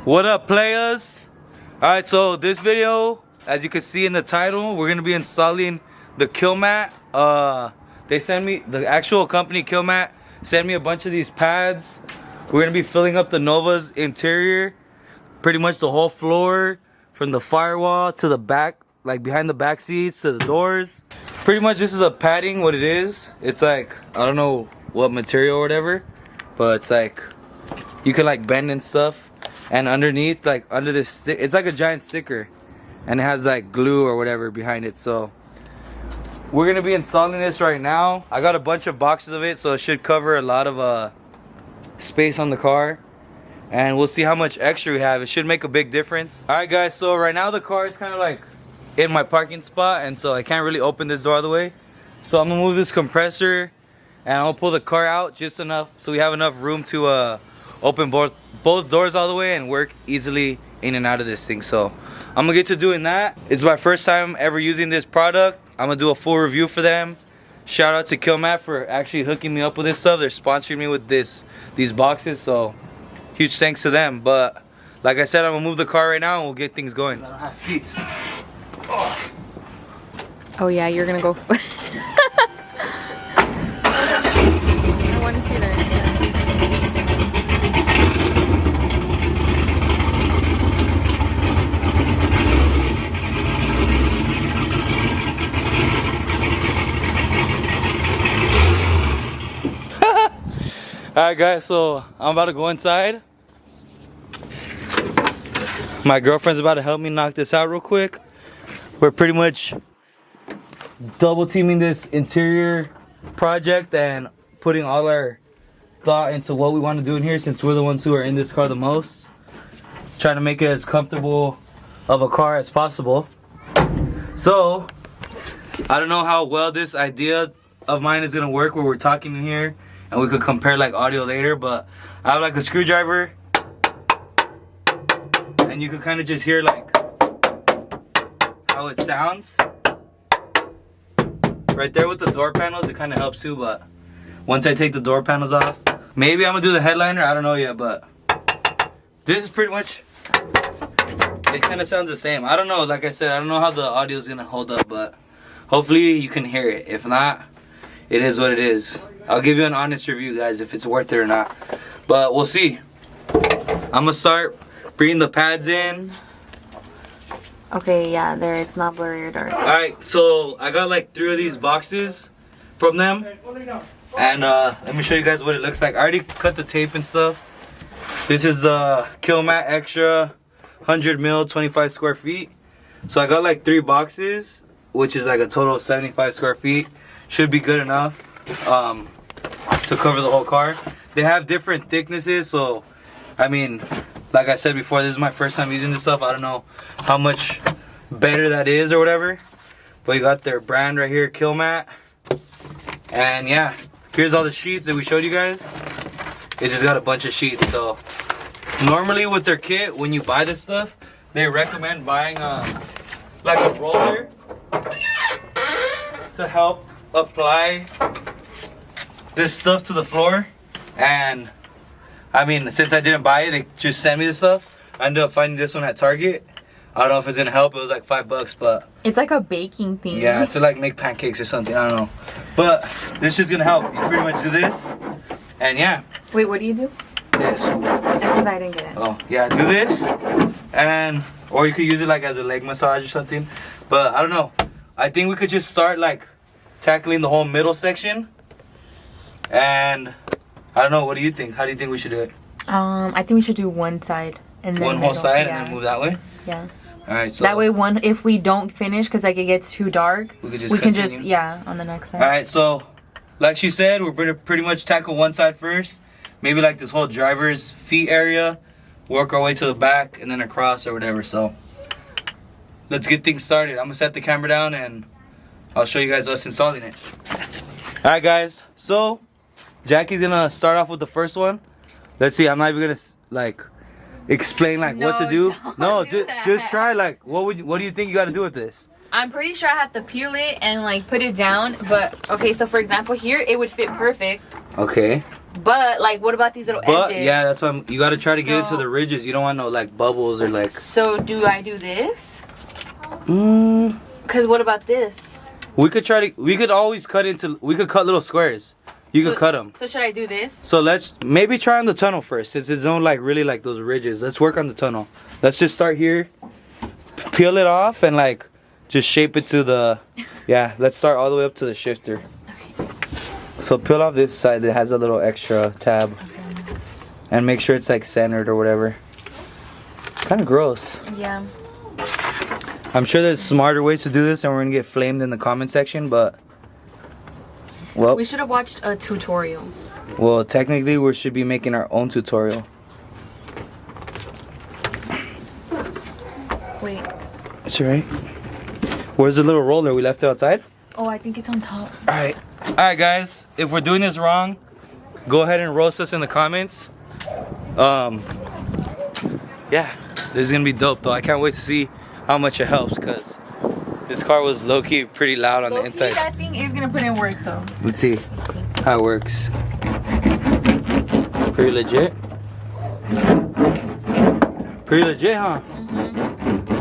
What up, players? Alright, so this video, as you can see in the title, we're gonna be installing the Kilmat. They sent me, the actual company Kilmat sent me a bunch of these pads. We're gonna be filling up the Nova's interior, pretty much the whole floor, from the firewall to the back, like behind the back seats to the doors. Pretty much this is a padding, what it is. It's like, I don't know what material or whatever, but it's like, you can like bend and stuff. And underneath, like under this, it's like a giant sticker, and it has like glue or whatever behind it. So we're gonna be installing this right now. I got a bunch of boxes of it, so it should cover a lot of space on the car, and we'll see how much extra we have. It should make a big difference. All right, guys. So right now the car is kind of like in my parking spot, and so I can't really open this door all the way. So I'm gonna move this compressor, and I'll pull the car out just enough so we have enough room to open both doors all the way and work easily in and out of this thing. So I'm gonna get to doing that. It's my first time ever using this product. I'm gonna do a full review for them. Shout out to Kilmat for actually hooking me up with this stuff. They're sponsoring me with these boxes, so huge thanks to them. But like I said, I'm gonna move the car right now and we'll get things going. I don't have seats. Oh yeah, you're gonna go. I want to see that. Alright guys, so I'm about to go inside. My girlfriend's about to help me knock this out real quick. We're pretty much double teaming this interior project and putting all our thought into what we want to do in here, since we're the ones who are in this car the most. Trying to make it as comfortable of a car as possible. So I don't know how well this idea of mine is gonna work where we're talking in here and we could compare like audio later, but I have like a screwdriver and you can kind of just hear like how it sounds right there with the door panels. It kind of helps too, but once I take the door panels off, maybe I'm gonna do the headliner, I don't know yet, but this is pretty much, it kind of sounds the same. I don't know, like I said, I don't know how the audio is gonna hold up, but hopefully you can hear it. If not, it is what it is. I'll give you an honest review, guys, if it's worth it or not. But we'll see. I'm gonna start bringing the pads in. Okay, yeah, there, it's not blurry or dark. Alright, so I got like 3 of these boxes from them. And let me show you guys what it looks like. I already cut the tape and stuff. This is the Kilmat Extra 100 mil, 25 square feet. So I got like 3 boxes, which is like a total of 75 square feet. Should be good enough to cover the whole car. They have different thicknesses, so I mean, like I said before, this is my first time using this stuff. I don't know how much better that is or whatever, but you got their brand right here, Kilmat. And yeah, here's all the sheets that we showed you guys. It just got a bunch of sheets. So normally with their kit, when you buy this stuff, they recommend buying like a roller to help apply this stuff to the floor. And I mean, since I didn't buy it, they just sent me this stuff. I ended up finding this one at Target. I don't know if it's gonna help. It was like $5, but it's like a baking thing. Yeah, to like make pancakes or something. I don't know, but this is gonna help. You pretty much do this, and yeah. Wait, what do you do? This. That's because I didn't get it. Oh yeah, do this, and or you could use it like as a leg massage or something. But I don't know. I think we could just start like tackling the whole middle section, and I don't know. What do you think? How do you think we should do it? I think we should do one side and then one whole side, yeah. and then move that way. Yeah. All right. So that way, if we don't finish because like it gets too dark, we can just yeah, on the next side. All right. So, like she said, we're gonna pretty much tackle one side first. Maybe like this whole driver's feet area. Work our way to the back and then across or whatever. So let's get things started. I'm gonna set the camera down and I'll show you guys us installing it. All right, guys. So Jackie's gonna start off with the first one. Let's see. I'm not even gonna like explain like what to do. No, just try. Like, what do you think you got to do with this? I'm pretty sure I have to peel it and like put it down. But okay, so for example, here it would fit perfect. Okay. But like, what about these little edges? Yeah, that's what you got to try to get into So- the ridges. You don't want no like bubbles or like. So do I do this? Mm, Cause what about this? we could try to. We could always cut into. We could cut little squares. You could cut them. So should I do this? So let's maybe try on the tunnel first, since it's don't like really like those ridges. Let's work on the tunnel. Let's just start here, peel it off, and like just shape it to the. Yeah, let's start all the way up to the shifter. Okay. So peel off this side that has a little extra tab, and make sure it's like centered or whatever. Kind of gross. Yeah. I'm sure there's smarter ways to do this, and we're gonna get flamed in the comment section, but. Well, We should have watched a tutorial. well, technically we should be making our own tutorial. Wait. It's alright. Where's the little roller? We left it outside? Oh, I think it's on top. Alright. Alright guys, if we're doing this wrong, go ahead and roast us in the comments. Yeah, this is gonna be dope though. I can't wait to see how much it helps, because this car was low-key pretty loud on the inside. That thing is gonna put in work though. Let's see how it works. Pretty legit. Pretty legit, huh?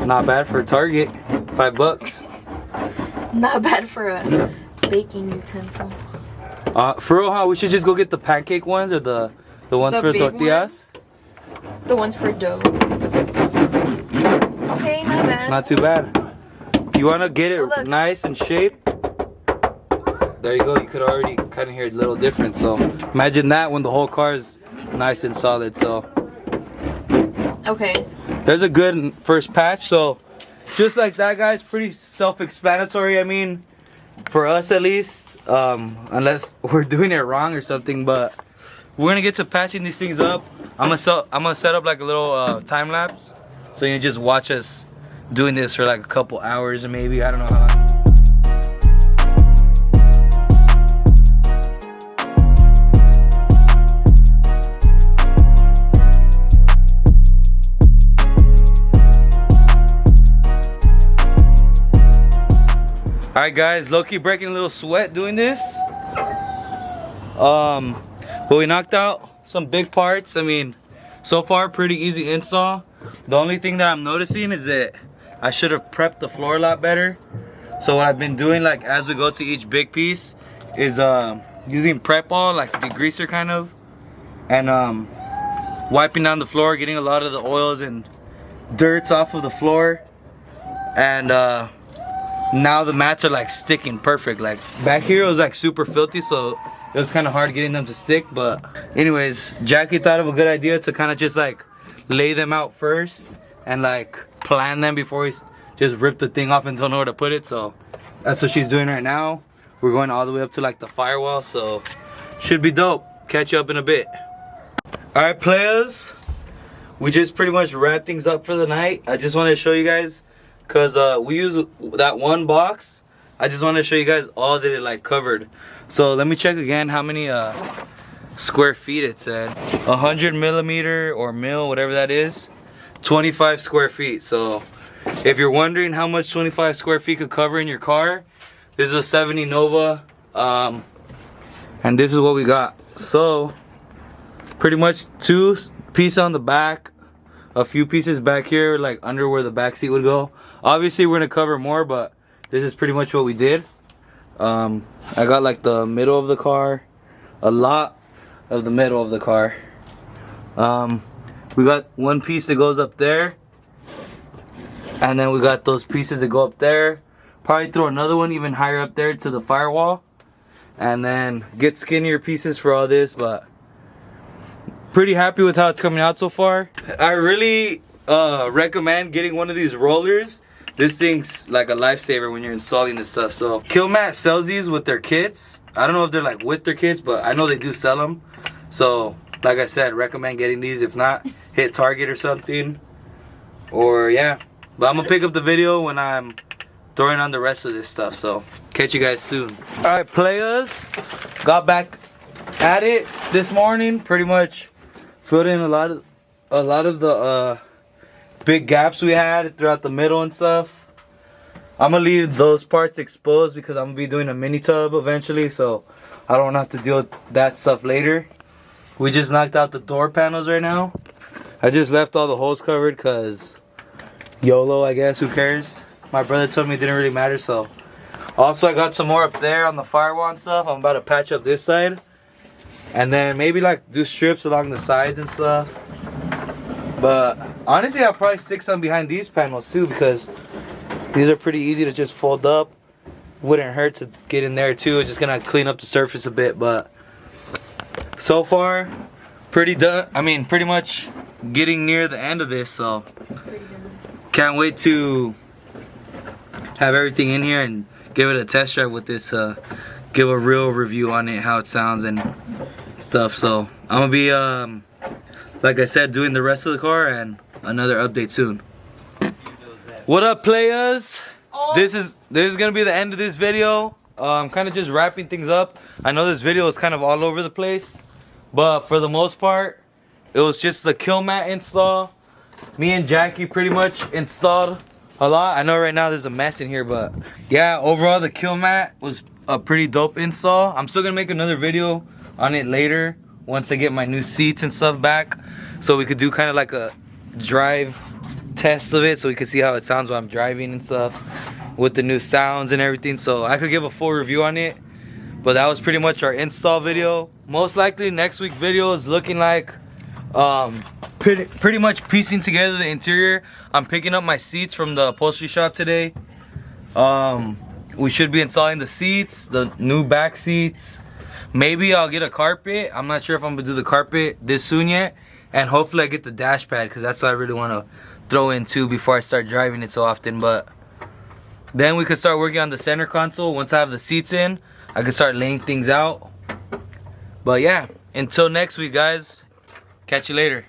Not bad for Target. $5. Not bad for a baking utensil. For real, huh? We should just go get the pancake ones or the ones The for big tortillas. The ones for dough. Okay, not bad. Not too bad. You want to get it Oh, look. nice and shaped? There you go. You could already kind of hear a little difference. So imagine that when the whole car is nice and solid. So Okay. there's a good first patch. So just like that, guys, pretty self-explanatory. I mean, for us at least, unless we're doing it wrong or something. But we're gonna get to patching these things up. I'm gonna set up like a little time lapse, so you can just watch us doing this for like a couple hours or maybe, I don't know how long. Alright guys, low-key breaking a little sweat doing this. But we knocked out some big parts. I mean, so far pretty easy install. The only thing that I'm noticing is that I should have prepped the floor a lot better. So what I've been doing, like as we go to each big piece, is using prep ball, like degreaser kind of, and wiping down the floor, getting a lot of the oils and dirts off of the floor. And now the mats are like sticking perfect. Like back here it was like super filthy, so it was kind of hard getting them to stick. But anyways, Jackie thought of a good idea to kind of just like lay them out first and like plan them before we just rip the thing off and don't know where to put it. So that's what she's doing right now. We're going all the way up to like the firewall, so should be dope. Catch you up in a bit. Alright players, we just pretty much wrapped things up for the night. I just wanted to show you guys, because we use that one box. I just wanted to show you guys all that it like covered. So let me check again how many square feet it said. 100 millimeter or mil, whatever that is, 25 square feet. So if you're wondering how much 25 square feet could cover in your car, this is a 70 Nova, and this is what we got. So pretty much 2 pieces on the back, a few pieces back here, like under where the back seat would go. Obviously we're gonna cover more, but this is pretty much what we did. I got like the middle of the car, a lot of the middle of the car. We got one piece that goes up there, and then we got those pieces that go up there. Probably throw another one even higher up there to the firewall, and then get skinnier pieces for all this. But pretty happy with how it's coming out so far. I really recommend getting one of these rollers. This thing's like a lifesaver when you're installing this stuff. So Kilmat sells these with their kits. I don't know if they're like with their kits, but I know they do sell them. So like I said, recommend getting these. If not, hit Target or something. Or yeah, but I'm gonna pick up the video when I'm throwing on the rest of this stuff. So catch you guys soon. All right players, got back at it this morning. Pretty much filled in a lot of the big gaps we had throughout the middle and stuff. I'm gonna leave those parts exposed because I'm gonna be doing a mini tub eventually, so I don't have to deal with that stuff later. We just knocked out the door panels right now. I just left all the holes covered because YOLO, I guess, who cares? My brother told me it didn't really matter, so. Also, I got some more up there on the firewall and stuff. I'm about to patch up this side. And then maybe like do strips along the sides and stuff. But honestly, I'll probably stick some behind these panels too because these are pretty easy to just fold up. Wouldn't hurt to get in there too. It's just gonna clean up the surface a bit, but so far, pretty done. I mean, pretty much getting near the end of this, so can't wait to have everything in here and give it a test drive with this. Give a real review on it, how it sounds and stuff. So I'm gonna be, like I said, doing the rest of the car and another update soon. What up, players? This is gonna be the end of this video. I'm kind of just wrapping things up. I know this video is kind of all over the place, but for the most part, it was just the Kilmat install. Me and Jackie pretty much installed a lot. I know right now there's a mess in here, but yeah, overall the Kilmat was a pretty dope install. I'm still gonna make another video on it later once I get my new seats and stuff back, so we could do kind of like a drive test of it, so we could see how it sounds while I'm driving and stuff with the new sounds and everything, so I could give a full review on it. But that was pretty much our install video. Most likely next week's video is looking like pretty much piecing together the interior. I'm picking up my seats from the upholstery shop today. We should be installing the seats, the new back seats. Maybe I'll get a carpet. I'm not sure if I'm gonna do the carpet this soon yet. And hopefully I get the dash pad, because that's what I really want to throw in too before I start driving it so often. But then we could start working on the center console. Once I have the seats in, I can start laying things out. But yeah, until next week, guys. Catch you later.